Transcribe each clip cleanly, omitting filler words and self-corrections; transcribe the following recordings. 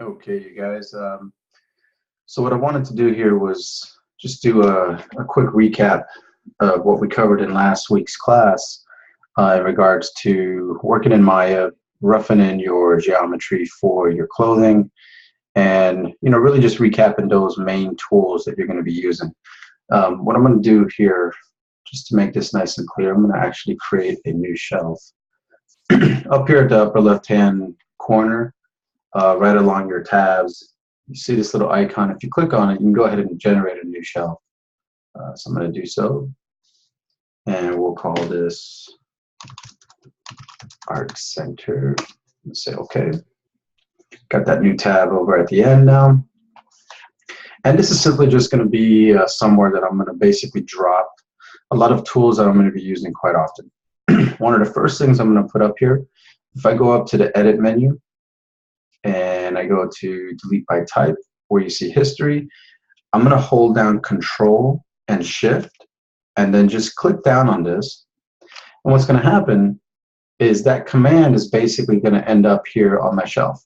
Okay, you guys. So what I wanted to do here was just do a quick recap of what we covered in last week's class in regards to working in Maya, roughing in your geometry for your clothing, and really just recapping those main tools that you're going to be using. What I'm going to do here, just to make this nice and clear, I'm going to actually create a new shelf. Up here at the upper left-hand corner, right along your tabs, you see this little icon. If you click on it, you can go ahead and generate a new shelf. So I'm going to do so, and we'll call this Art Center. Let's say OK. Got that new tab over at the end now. And this is simply just going to be somewhere that I'm going to basically drop a lot of tools that I'm going to be using quite often. One of the first things I'm going to put up here, if I go up to the Edit menu, and I go to Delete by Type, where you see History, I'm going to hold down Control and Shift, and then just click down on this. And what's going to happen is that command is basically going to end up here on my shelf.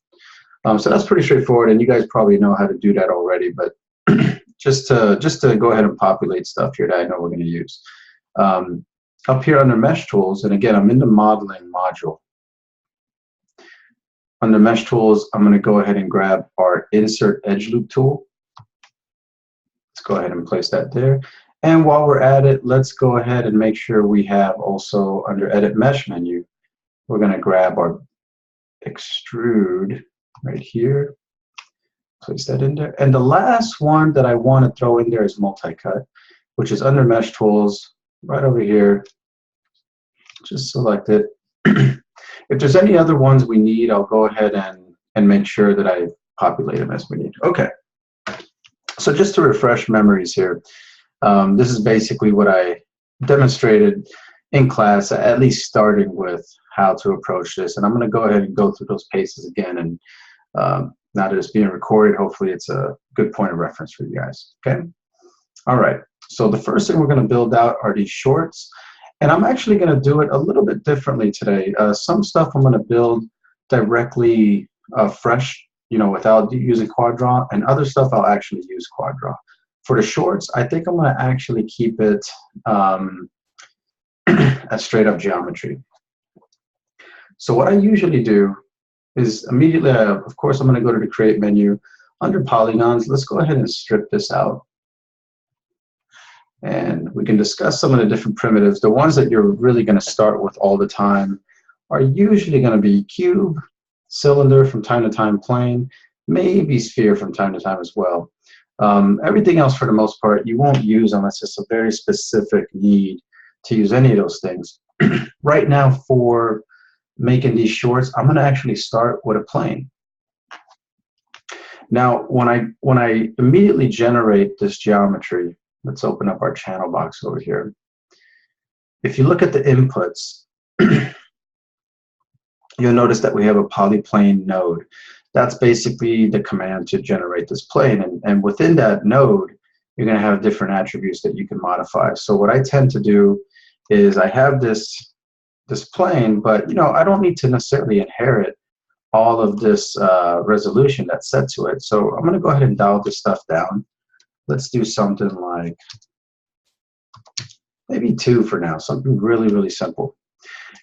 So that's pretty straightforward, and you guys probably know how to do that already, but just to go ahead and populate stuff here that I know we're going to use. Up here under Mesh Tools, and again, I'm in the Modeling module. Under Mesh Tools, I'm going to go ahead and grab our Insert Edge Loop tool. Let's go ahead and place that there. And while we're at it, let's go ahead and make sure we have also under Edit Mesh menu, we're going to grab our Extrude right here. Place that in there. And the last one that I want to throw in there is Multi-Cut, which is under Mesh Tools, right over here. Just select it. If there's any other ones we need, I'll go ahead and make sure that I populate them as we need. Okay. So just to refresh memories here, this is basically what I demonstrated in class, at least starting with how to approach this. And I'm going to go ahead and go through those paces again. And now that it's being recorded, hopefully it's a good point of reference for you guys. Okay. All right. So the first thing we're going to build out are these shorts. And I'm actually going to do it a little bit differently today. Some stuff I'm going to build directly fresh, without using QuadDraw, and other stuff I'll actually use QuadDraw. For the shorts, I think I'm going to actually keep it at straight up geometry. So what I usually do is immediately, of course, I'm going to go to the Create menu. Under Polygons, let's go ahead and strip this out. And we can discuss some of the different primitives. The ones that you're really going to start with all the time are usually going to be cube, cylinder from time to time, plane, maybe sphere from time to time as well. Everything else, for the most part, you won't use unless it's a very specific need to use any of those things. Right now, for making these shorts, I'm going to actually start with a plane. Now, when I immediately generate this geometry, let's open up our channel box over here. If you look at the inputs, you'll notice that we have a polyplane node. That's basically the command to generate this plane. And within that node, you're going to have different attributes that you can modify. So what I tend to do is I have this plane, but I don't need to necessarily inherit all of this resolution that's set to it. So I'm going to go ahead and dial this stuff down. Let's do something like maybe 2 for now, something really, really simple.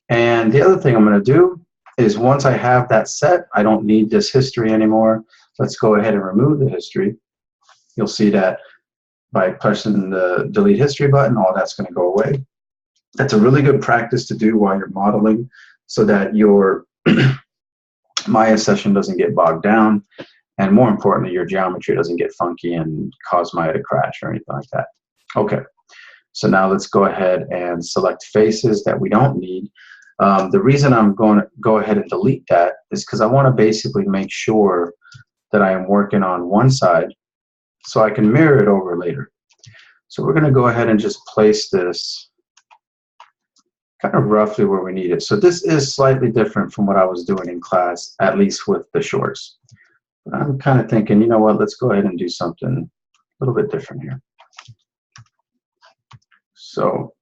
And the other thing I'm going to do is once I have that set, I don't need this history anymore. Let's go ahead and remove the history. You'll see that by pressing the Delete History button, all that's going to go away. That's a really good practice to do while you're modeling so that your Maya session doesn't get bogged down. And more importantly, your geometry doesn't get funky and cause Maya to crash or anything like that. Okay, so now let's go ahead and select faces that we don't need. The reason I'm going to go ahead and delete that is because I want to basically make sure that I am working on one side so I can mirror it over later. So we're going to go ahead and just place this kind of roughly where we need it. So this is slightly different from what I was doing in class, at least with the shorts. I'm kind of thinking, you know what, let's go ahead and do something a little bit different here. So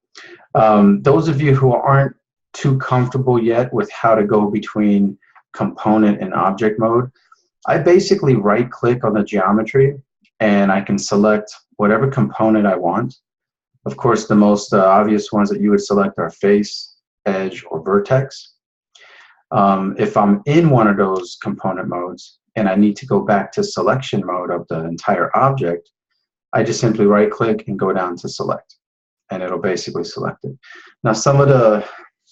those of you who aren't too comfortable yet with how to go between component and object mode, I basically right click on the geometry and I can select whatever component I want. Of course, the most obvious ones that you would select are face, edge, or vertex. If I'm in one of those component modes and I need to go back to selection mode of the entire object, I just simply right click and go down to select, and it'll basically select it. Now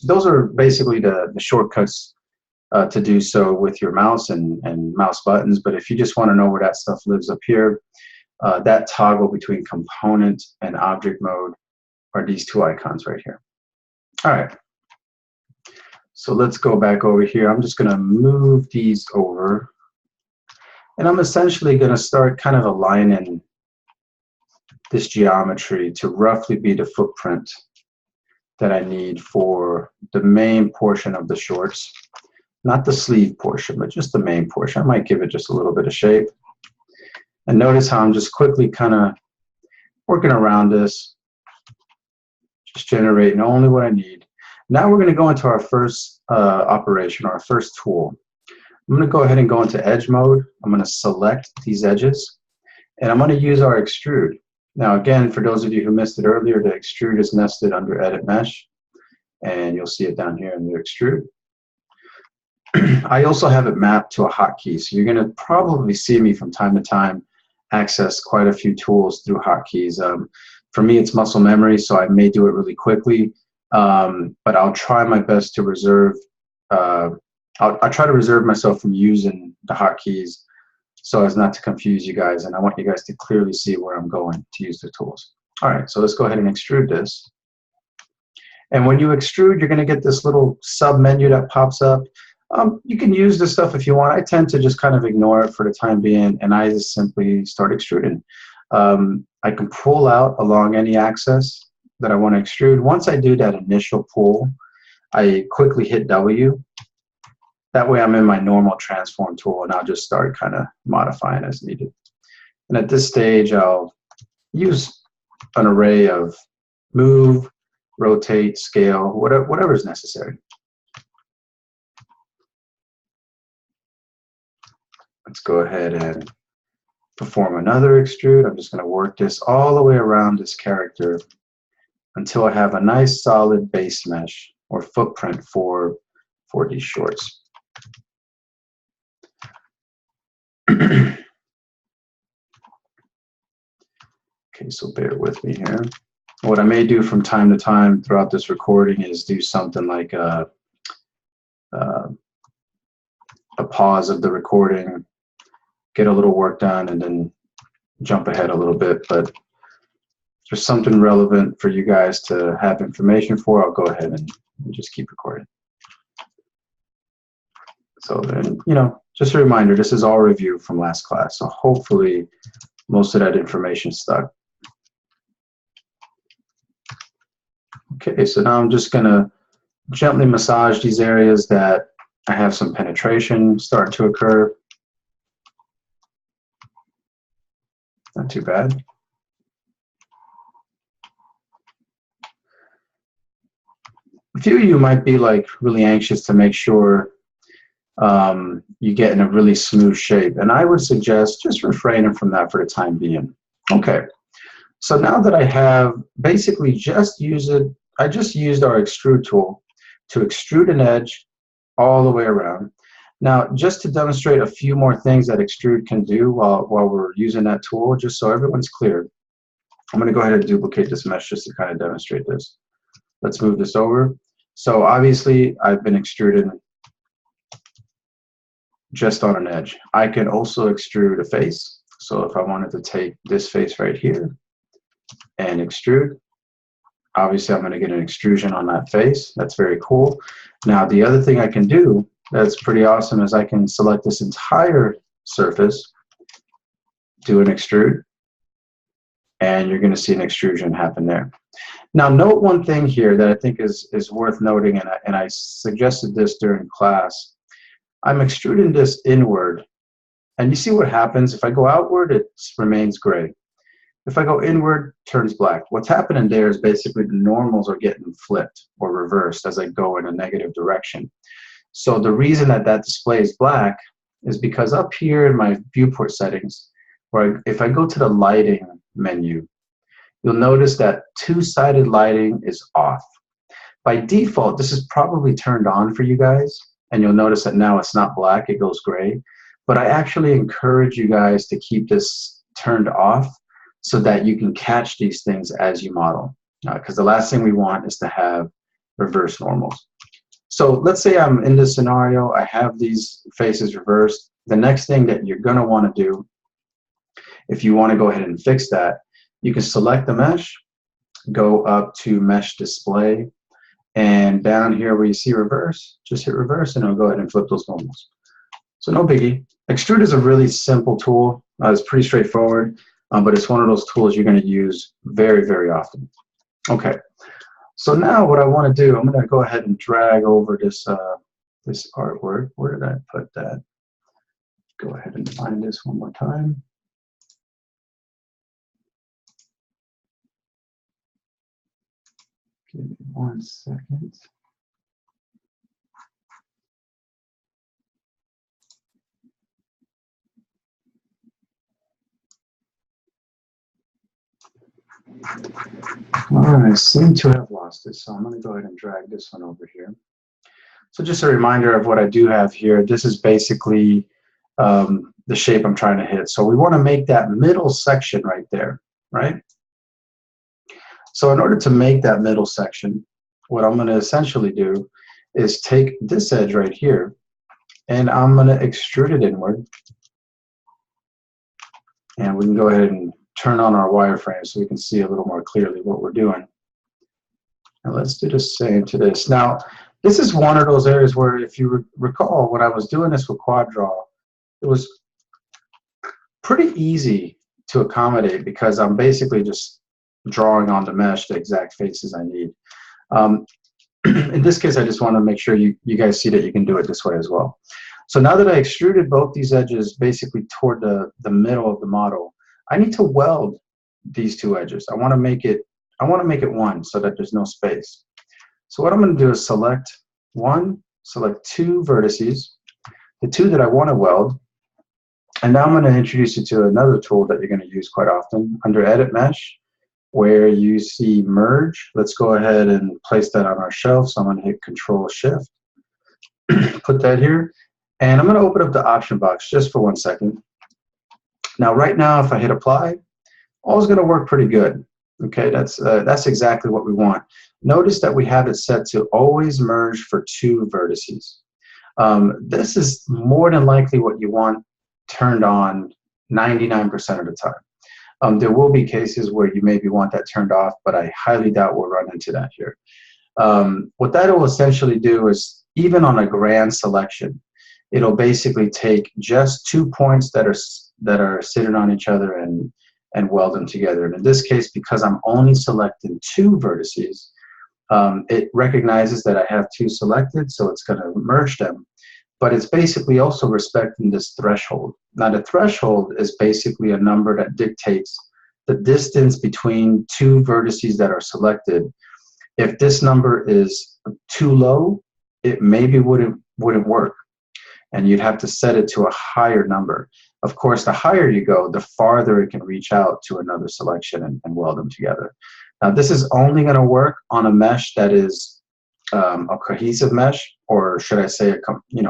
those are basically the shortcuts to do so with your mouse and mouse buttons, but if you just want to know where that stuff lives up here, that toggle between component and object mode are these two icons right here. All right. So let's go back over here. I'm just going to move these over. And I'm essentially going to start kind of aligning this geometry to roughly be the footprint that I need for the main portion of the shorts. Not the sleeve portion, but just the main portion. I might give it just a little bit of shape. And notice how I'm just quickly kind of working around this, just generating only what I need. Now we're going to go into our first operation, our first tool. I'm going to go ahead and go into edge mode. I'm going to select these edges, and I'm going to use our extrude. Now again, for those of you who missed it earlier, the extrude is nested under edit mesh, and you'll see it down here in the extrude. I also have it mapped to a hotkey, so you're going to probably see me from time to time access quite a few tools through hotkeys. For me, it's muscle memory, so I may do it really quickly. But I'll try my best to reserve, I'll try to reserve myself from using the hotkeys so as not to confuse you guys, and I want you guys to clearly see where I'm going to use the tools. All right, so let's go ahead and extrude this. And when you extrude, you're going to get this little sub menu that pops up. You can use this stuff if you want. I tend to just kind of ignore it for the time being, and I just simply start extruding. I can pull out along any axis that I want to extrude. Once I do that initial pull, I quickly hit W. That way I'm in my normal transform tool, and I'll just start kind of modifying as needed. And at this stage, I'll use an array of move, rotate, scale, whatever is necessary. Let's go ahead and perform another extrude. I'm just going to work this all the way around this character until I have a nice solid base mesh or footprint for these shorts. Okay, so bear with me here. What I may do from time to time throughout this recording is do something like a pause of the recording, get a little work done, and then jump ahead a little bit. But if there's something relevant for you guys to have information for, I'll go ahead and just keep recording. So then, just a reminder, this is all review from last class. So hopefully most of that information stuck. Okay, so now I'm just gonna gently massage these areas that I have some penetration starting to occur. Not too bad. A few of you might be like really anxious to make sure you get in a really smooth shape, and I would suggest just refraining from that for the time being. Okay, so now that I have basically I just used our extrude tool to extrude an edge all the way around. Now, just to demonstrate a few more things that extrude can do while we're using that tool, just so everyone's clear, I'm going to go ahead and duplicate this mesh just to kind of demonstrate this. Let's move this over. So obviously, I've been extruding just on an edge. I can also extrude a face. So if I wanted to take this face right here and extrude, obviously I'm going to get an extrusion on that face. That's very cool. Now, the other thing I can do that's pretty awesome is I can select this entire surface, do an extrude, and you're going to see an extrusion happen there. Now, note one thing here that I think is worth noting, and I suggested this during class. I'm extruding this inward, and you see what happens. If I go outward, it remains gray. If I go inward, it turns black. What's happening there is basically the normals are getting flipped or reversed as I go in a negative direction. So the reason that display is black is because up here in my viewport settings, where if I go to the lighting menu, you'll notice that two-sided lighting is off. By default, this is probably turned on for you guys, and you'll notice that now it's not black, it goes gray. But I actually encourage you guys to keep this turned off so that you can catch these things as you model. Because the last thing we want is to have reverse normals. So let's say I'm in this scenario, I have these faces reversed. The next thing that you're going to want to do, if you want to go ahead and fix that, you can select the mesh, go up to mesh display, and down here where you see reverse, just hit reverse and it'll go ahead and flip those normals. So no biggie. Extrude is a really simple tool. It's pretty straightforward, but it's one of those tools you're going to use very, very often. Okay. So now what I want to do, I'm going to go ahead and drag over this this artwork. Where did I put that? Go ahead and find this one more time. Give me 1 second. I seem to have lost it, so I'm going to go ahead and drag this one over here. So just a reminder of what I do have here. This is basically the shape I'm trying to hit. So we want to make that middle section right there, right? So in order to make that middle section, what I'm going to essentially do is take this edge right here, and I'm going to extrude it inward. And we can go ahead and turn on our wireframe so we can see a little more clearly what we're doing. And let's do the same to this. Now, this is one of those areas where, if you recall, when I was doing this with QuadDraw, it was pretty easy to accommodate because I'm basically just drawing on the mesh the exact faces I need. In this case, I just want to make sure you guys see that you can do it this way as well. So now that I extruded both these edges basically toward the middle of the model, I need to weld these two edges. I want to make it one so that there's no space. So what I'm going to do is select two vertices, the two that I want to weld, and now I'm going to introduce you to another tool that you're going to use quite often under Edit Mesh, where you see Merge. Let's go ahead and place that on our shelf. So I'm going to hit Control Shift, put that here, and I'm going to open up the option box just for 1 second. Now, right now, if I hit Apply, all is going to work pretty good. Okay, that's exactly what we want. Notice that we have it set to always merge for two vertices. This is more than likely what you want turned on 99% of the time. There will be cases where you maybe want that turned off, but I highly doubt we'll run into that here. What that will essentially do is, even on a grand selection, it'll basically take just 2 points that are sitting on each other and weld them together. And in this case, because I'm only selecting two vertices, it recognizes that I have two selected, so it's going to merge them. But it's basically also respecting this threshold. Now, the threshold is basically a number that dictates the distance between two vertices that are selected. If this number is too low, it maybe wouldn't work, and you'd have to set it to a higher number. Of course, the higher you go, the farther it can reach out to another selection and weld them together. Now, this is only going to work on a mesh that is a cohesive mesh, or should I say,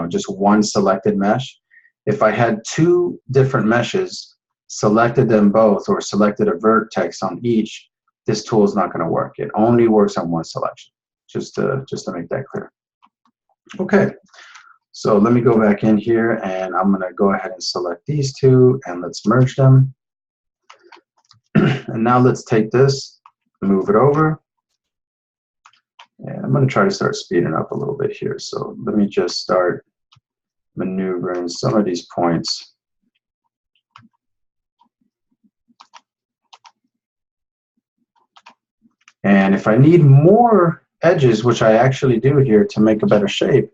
just one selected mesh. If I had two different meshes, selected them both, or selected a vertex on each, this tool is not going to work. It only works on one selection, just to make that clear. Okay. So let me go back in here, and I'm going to go ahead and select these two, and let's merge them. And now let's take this, move it over, and I'm going to try to start speeding up a little bit here. So let me just start maneuvering some of these points. And if I need more edges, which I actually do here to make a better shape,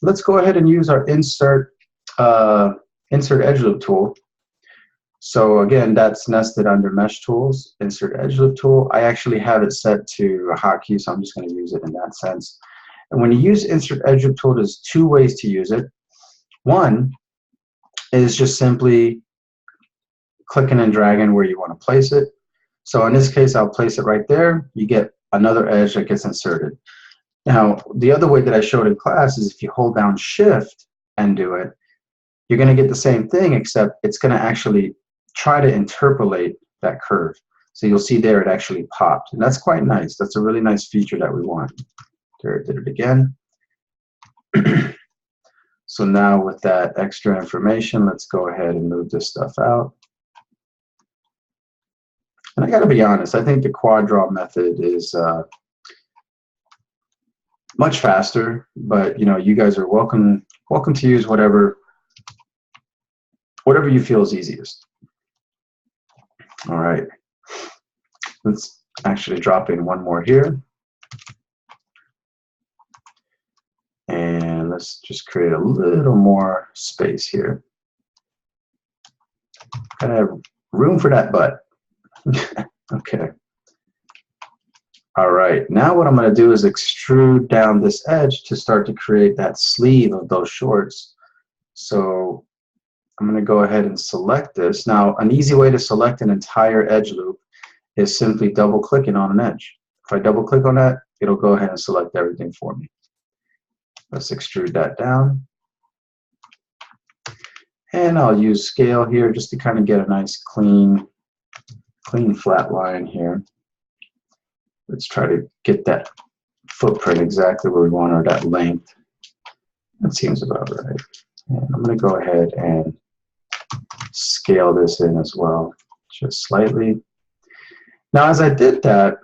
let's go ahead and use our insert edge loop tool. So again, that's nested under Mesh Tools, insert edge loop tool. I actually have it set to a hotkey, so I'm just going to use it in that sense. And when you use insert edge loop tool, there's two ways to use it. One is just simply clicking and dragging where you want to place it. So in this case, I'll place it right there. You get another edge that gets inserted. Now, the other way that I showed in class is if you hold down Shift and do it, you're going to get the same thing, except it's going to actually try to interpolate that curve. So you'll see there it actually popped, and that's quite nice. That's a really nice feature that we want. There, it did it again. So now with that extra information, let's go ahead and move this stuff out. And I got to be honest, I think the quad draw method is much faster, but you guys are welcome to use whatever you feel is easiest. All right, let's actually drop in one more here. And let's just create a little more space here. Gotta have room for that butt. Okay. All right, now what I'm going to do is extrude down this edge to start to create that sleeve of those shorts. So I'm going to go ahead and select this. Now, an easy way to select an entire edge loop is simply double clicking on an edge. If I double click on that, it'll go ahead and select everything for me. Let's extrude that down. And I'll use scale here just to kind of get a nice clean flat line here. Let's try to get that footprint exactly where we want, or that length. That seems about right. And I'm going to go ahead and scale this in as well, just slightly. Now, as I did that,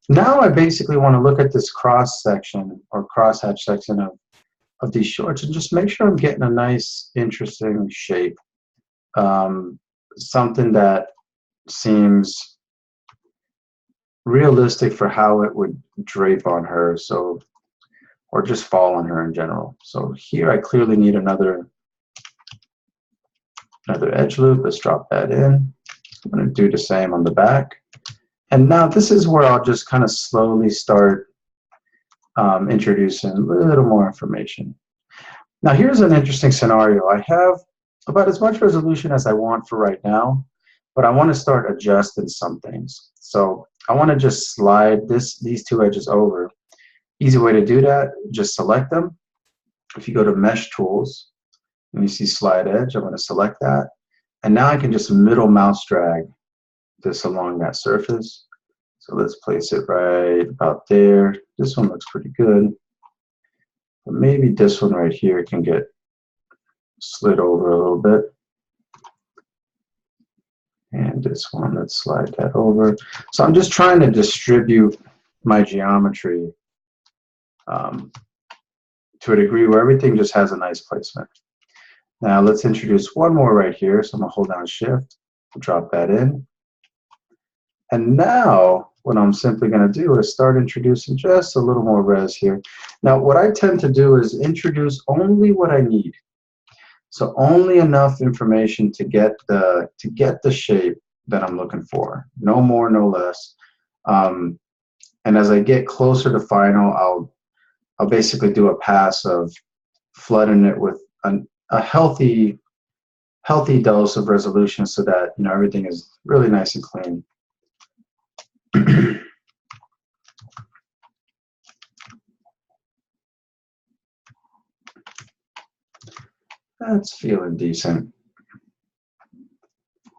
now I basically want to look at this cross section or crosshatch section of these shorts and just make sure I'm getting a nice, interesting shape. Something that seems realistic for how it would drape on her, so, or just fall on her in general. So here I clearly need another edge loop. Let's drop that in. I'm going to do the same on the back. And now this is where I'll just kind of slowly start introducing a little more information. Now here's an interesting scenario. I have about as much resolution as I want for right now, but I want to start adjusting some things. So I want to just slide these two edges over. Easy way to do that, just select them. If you go to Mesh Tools and you see Slide Edge, I'm going to select that. And now I can just middle mouse drag this along that surface. So let's place it right about there. This one looks pretty good. But maybe this one right here can get slid over a little bit. And this one, let's slide that over. So I'm just trying to distribute my geometry to a degree where everything just has a nice placement. Now let's introduce one more right here. So I'm going to hold down Shift, drop that in. And now what I'm simply going to do is start introducing just a little more res here. Now what I tend to do is introduce only what I need. So only enough information to get the shape that I'm looking for. No more, no less. And as I get closer to final, I'll basically do a pass of flooding it with a healthy dose of resolution so that everything is really nice and clean. That's feeling decent.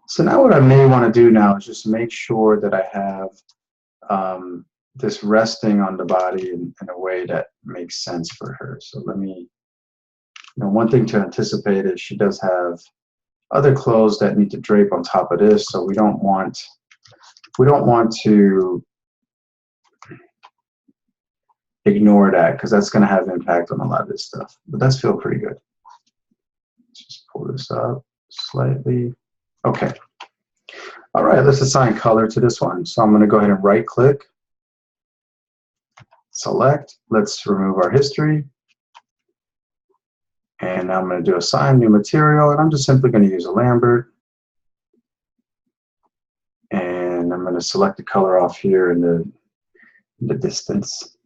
So now what I may want to do now is just make sure that I have this resting on the body in a way that makes sense for her. So let me, one thing to anticipate is she does have other clothes that need to drape on top of this, so we don't want to ignore that, because that's going to have impact on a lot of this stuff. But that's feel pretty good. Let's just pull this up slightly. Okay. All right, let's assign color to this one. So I'm going to go ahead and right click, select. Let's remove our history. And now I'm going to do assign new material, and I'm just simply going to use a Lambert. And I'm going to select the color off here in the distance.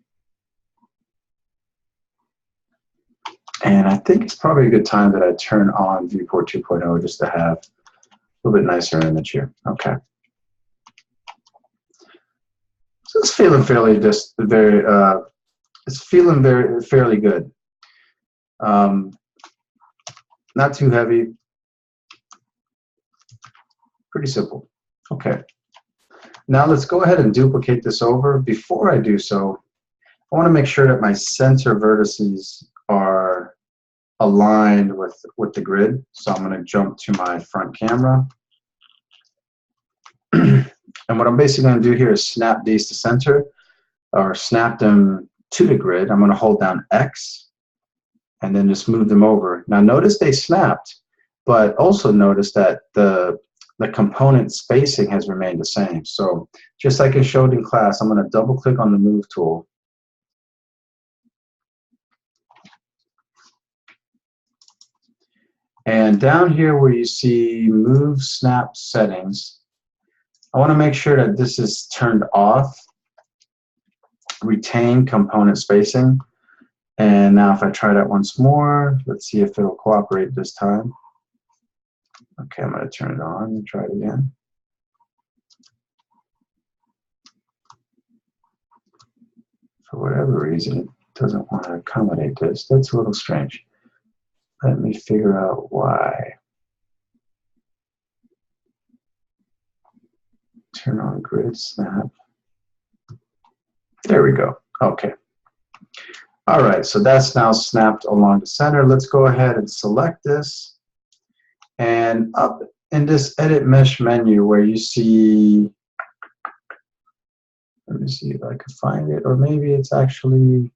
And I think it's probably a good time that I turn on Viewport 2.0 just to have a little bit nicer image here. Okay. So it's feeling fairly fairly good. Not too heavy. Pretty simple. Okay. Now let's go ahead and duplicate this over. Before I do so, I want to make sure that my center vertices are aligned with the grid. So I'm going to jump to my front camera. And what I'm basically going to do here is snap these to center, or snap them to the grid. I'm going to hold down X and then just move them over. Now notice they snapped, but also notice that the component spacing has remained the same. So just like I showed in class, I'm going to double click on the move tool. And down here where you see move snap settings, I want to make sure that this is turned off, retain component spacing. And now if I try that once more, let's see if it'll cooperate this time. Okay, I'm going to turn it on and try it again. For whatever reason, it doesn't want to accommodate this. That's a little strange. Let me figure out why. Turn on grid snap. There we go. Okay. All right, so that's now snapped along the center. Let's go ahead and select this. And up in this edit mesh menu where you see, let me see if I can find it, or maybe it's actually,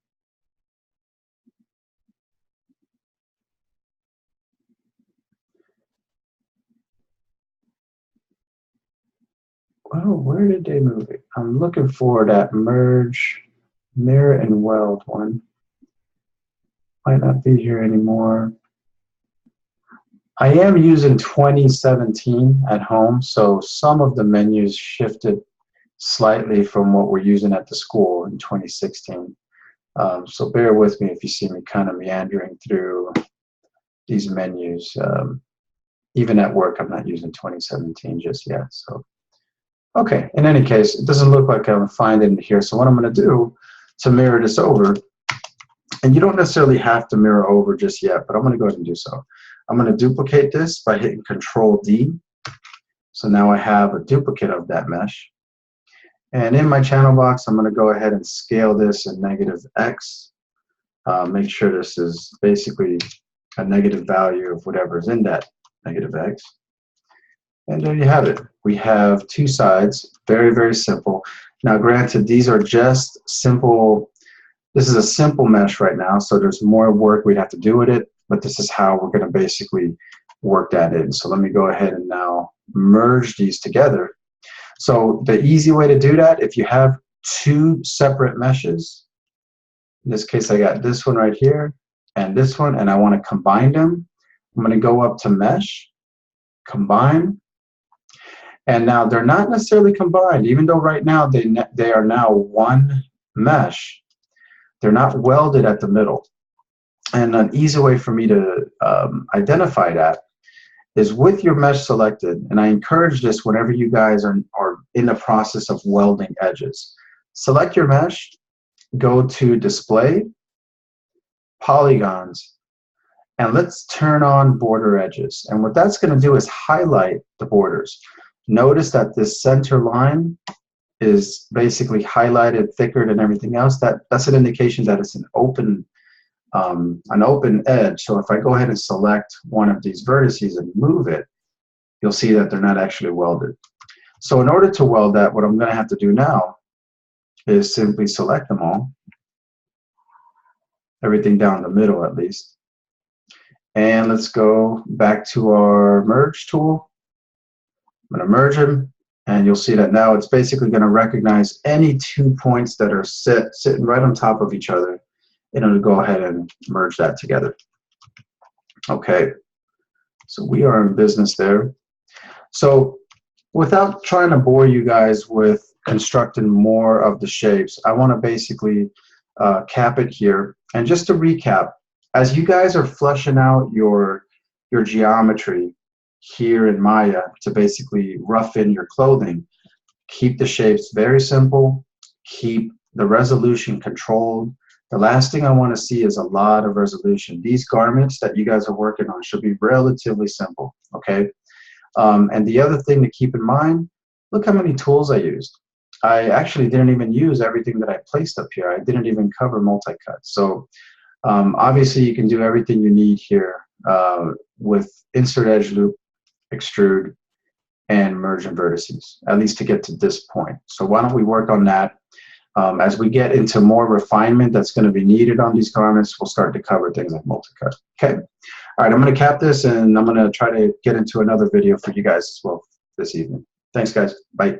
well, where did they move it? I'm looking for that merge, mirror and weld one. Might not be here anymore. I am using 2017 at home, so some of the menus shifted slightly from what we're using at the school in 2016. So bear with me if you see me kind of meandering through these menus. Even at work, I'm not using 2017 just yet. So, okay, in any case, it doesn't look like I'm finding it here. So what I'm going to do to mirror this over, and you don't necessarily have to mirror over just yet, but I'm going to go ahead and do so. I'm going to duplicate this by hitting Control D. So now I have a duplicate of that mesh. And in my channel box, I'm going to go ahead and scale this in -X. Make sure this is basically a negative value of whatever is in that -X. And there you have it. We have two sides, very, very simple. Now granted, these are just simple, this is a simple mesh right now, so there's more work we'd have to do with it, but this is how we're going to basically work that in. So let me go ahead and now merge these together. So the easy way to do that, if you have two separate meshes, in this case I got this one right here and this one, and I want to combine them, I'm going to go up to Mesh, Combine, and now they're not necessarily combined, even though right now they are now one mesh. They're not welded at the middle. And an easy way for me to identify that is with your mesh selected, and I encourage this whenever you guys are in the process of welding edges. Select your mesh, go to Display, Polygons, and let's turn on border edges. And what that's going to do is highlight the borders. Notice that this center line is basically highlighted thicker than everything else. That's an indication that it's an open edge. So if I go ahead and select one of these vertices and move it, you'll see that they're not actually welded. So in order to weld that, what I'm going to have to do now is simply select them all, everything down the middle at least. And let's go back to our merge tool. I'm going to merge them, and you'll see that now it's basically going to recognize any 2 points that are sitting right on top of each other, and it'll go ahead and merge that together. Okay, so we are in business there. So without trying to bore you guys with constructing more of the shapes, I want to basically cap it here. And just to recap, As you guys are flushing out your geometry here in Maya to basically rough in your clothing, keep the shapes very simple, keep the resolution controlled. The last thing I want to see is a lot of resolution. These garments that you guys are working on should be relatively simple, okay? And the other thing to keep in mind, look how many tools I used. I actually didn't even use everything that I placed up here. I didn't even cover multi-cut. So obviously you can do everything you need here with insert edge loop, extrude, and merge and vertices, at least to get to this point. So why don't we work on that? As we get into more refinement that's going to be needed on these garments, we'll start to cover things like multi-cut. Okay. All right, I'm going to cap this, and I'm going to try to get into another video for you guys as well this evening. Thanks, guys. Bye.